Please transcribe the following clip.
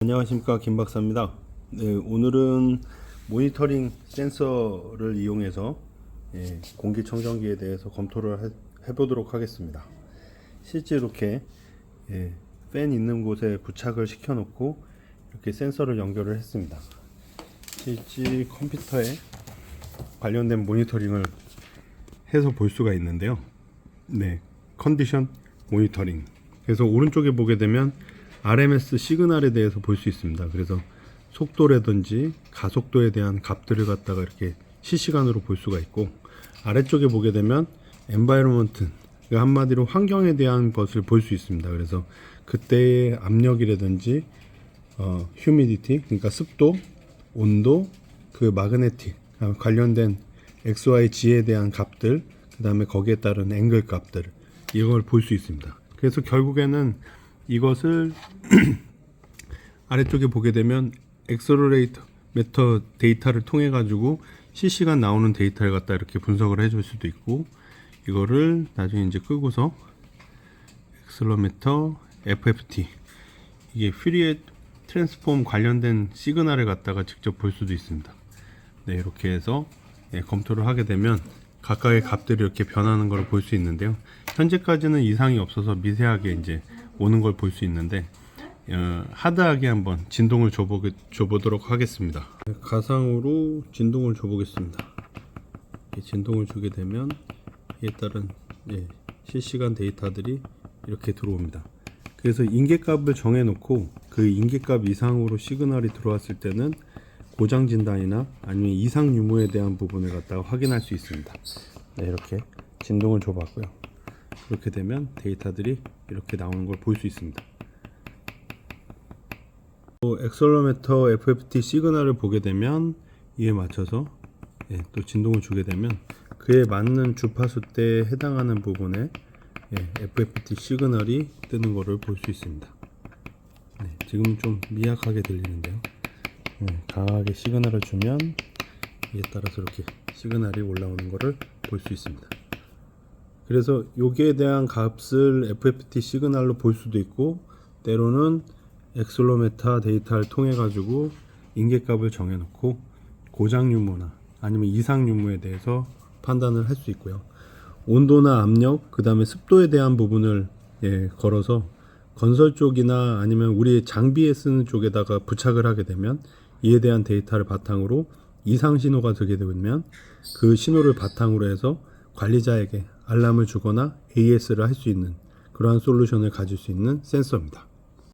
안녕하십니까, 김 박사입니다. 네, 오늘은 모니터링 센서를 이용해서 공기청정기에 대해서 검토를 해보도록 하겠습니다. 실제 이렇게 팬 있는 곳에 부착을 시켜 놓고 이렇게 센서를 연결을 했습니다. 실제 컴퓨터에 관련된 모니터링을 해서 볼 수가 있는데요. 컨디션 모니터링. 그래서 오른쪽에 보게 되면 RMS 시그널에 대해서 볼 수 있습니다. 그래서 속도라든지 가속도에 대한 값들을 갖다가 이렇게 실시간으로 볼 수가 있고, 아래쪽에 보게 되면 environment, 한마디로 환경에 대한 것을 볼 수 있습니다. 그래서 그때의 압력이라든지 humidity, 그러니까 습도, 온도, 그 마그네틱 관련된 XYZ에 대한 값들, 그 다음에 거기에 따른 앵글 값들, 이걸 볼 수 있습니다. 그래서 결국에는 이것을 아래쪽에 보게 되면 엑셀러레이터 메터 데이터를 통해 가지고 실시간 나오는 데이터를 갖다 이렇게 분석을 해줄 수도 있고, 이거를 나중에 이제 끄고서 엑셀러메터 FFT, 이게 퓨리에 트랜스폼 관련된 시그널을 갖다가 직접 볼 수도 있습니다. 이렇게 해서 검토를 하게 되면 각각의 값들이 이렇게 변하는 걸 볼 수 있는데요. 현재까지는 이상이 없어서 미세하게 이제 오는 걸 볼 수 있는데, 하드하게 한번 진동을 줘보도록 하겠습니다. 가상으로 진동을 줘보겠습니다. 진동을 주게 되면 이에 따른 실시간 데이터들이 이렇게 들어옵니다. 그래서 인계값을 정해 놓고 그 인계값 이상으로 시그널이 들어왔을 때는 고장 진단이나 아니면 이상 유무에 대한 부분을 갖다가 확인할 수 있습니다. 이렇게 진동을 줘봤고요. 그렇게 되면 데이터들이 이렇게 나오는 걸 볼 수 있습니다. 또 엑셀러메터 FFT 시그널을 보게 되면 이에 맞춰서 또 진동을 주게 되면 그에 맞는 주파수 때에 해당하는 부분에 FFT 시그널이 뜨는 것을 볼 수 있습니다. 지금 좀 미약하게 들리는데요. 강하게 시그널을 주면 이에 따라서 이렇게 시그널이 올라오는 것을 볼 수 있습니다. 그래서 여기에 대한 값을 FFT 시그널로 볼 수도 있고, 때로는 엑셀러메터 데이터를 통해 가지고 인계값을 정해 놓고 고장 유무나 아니면 이상 유무에 대해서 판단을 할 수 있고요. 온도나 압력, 그 다음에 습도에 대한 부분을 걸어서 건설 쪽이나 아니면 우리 장비에 쓰는 쪽에다가 부착을 하게 되면 이에 대한 데이터를 바탕으로 이상 신호가 되게 되면 그 신호를 바탕으로 해서 관리자에게 알람을 주거나 AS를 할 수 있는 그러한 솔루션을 가질 수 있는 센서입니다.